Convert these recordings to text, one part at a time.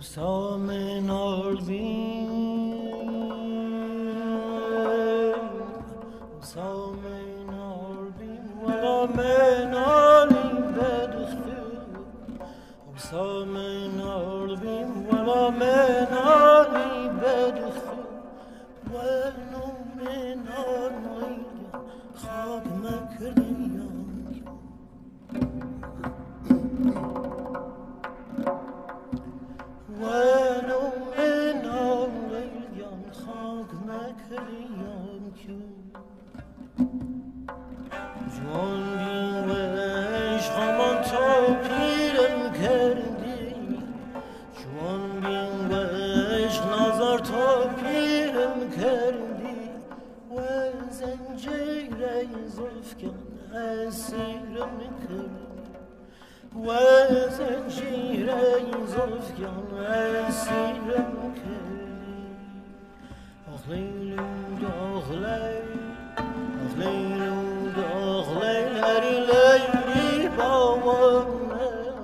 سامن آلبین سامن آلبین ولا من آلی بدخل سامن آلبین ولا من آلی بدخل ولو من آلی خاک مکریان ولو من آلیان خاک مکریان که جوان بین و عشقمان تا پیرم کردی جوان بین و عشق نظر تا پیرم کردی و زنجیر زلفکن اسیرم کردی و زنجیر زلفکن اسیرم کردی آخ لیلو داغ لیل آخ لیلو داغ لیل هری لیلی باور من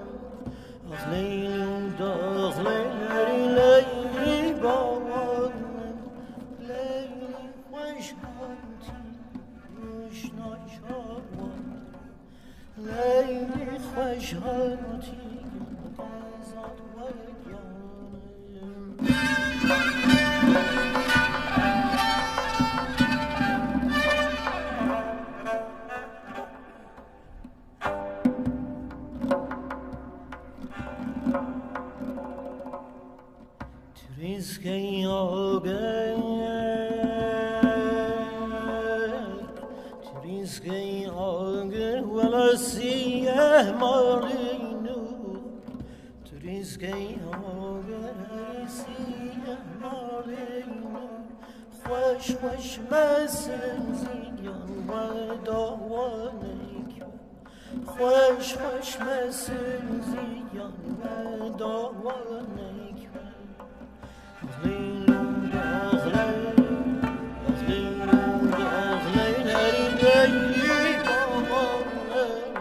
آخ لیلو داغ لیل هری لیلی باور من لیلی خوش هاتی روشنا شاور لیلی خوش هاتی قضات و Trizkei ağır, trizkei ağır, vela siyah marinu. Trizkei ağır, siyah marinu. Xoş xoş mesin ziyan ve davaneyk. Xoş xoş mesin ziyan ve davaneyk. لیلو داغ لیل آخ لیلو داغ لیل هری لیلی باور من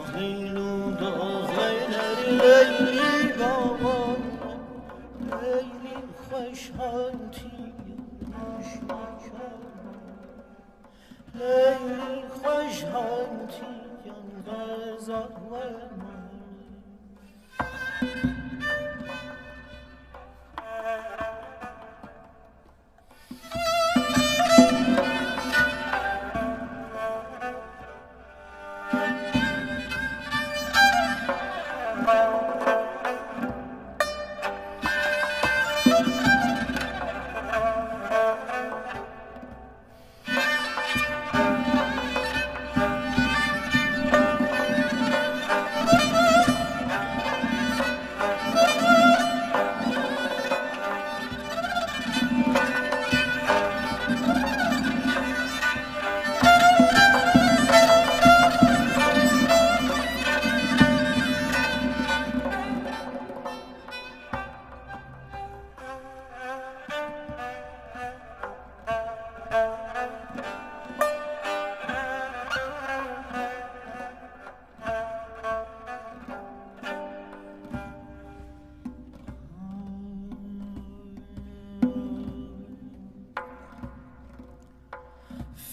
آخ لیلو داغ لیل هری لیلی باور من لیلی خوش هاتی روشنا لیلی خوش هاتی غزات و من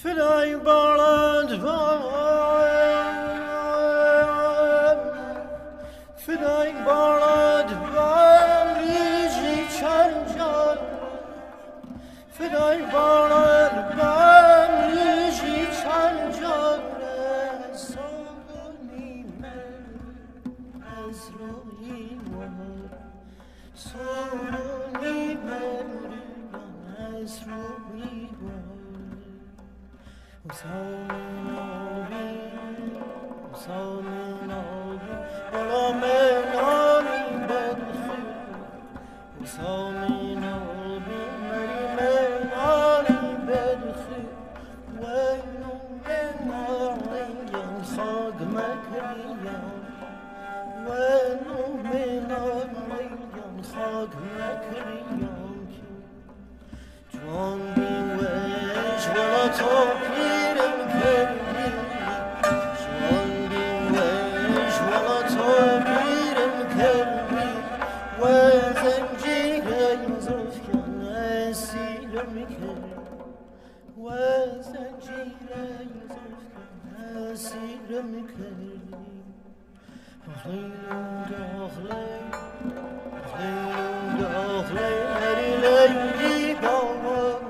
فدای بارد بام فدای بارد بام ریجی چند جان فدای بارد بام ریجی چند جان سالونی من از روی من سالونی من از روی من سامن آبی ولا من آلی بدخل سامن آبی مری من آلی بدخل ویلو من آلیان خاک مکریان ویلو من آلیان خاک مکریان جوان بین ویش ولا تا پیرم کردی جوان بین ویش گرم کردی هری لیلی باورم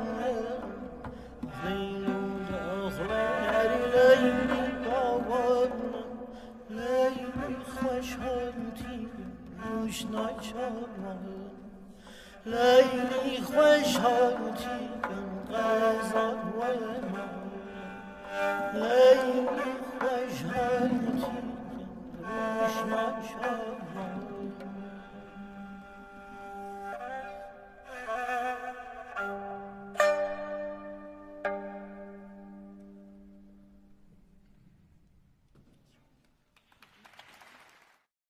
هری لیلی باورم لیلی خوشحالتی روش نچارم لیلی خوشحالتی قضا و لیلی خوشحالتی روش نچارم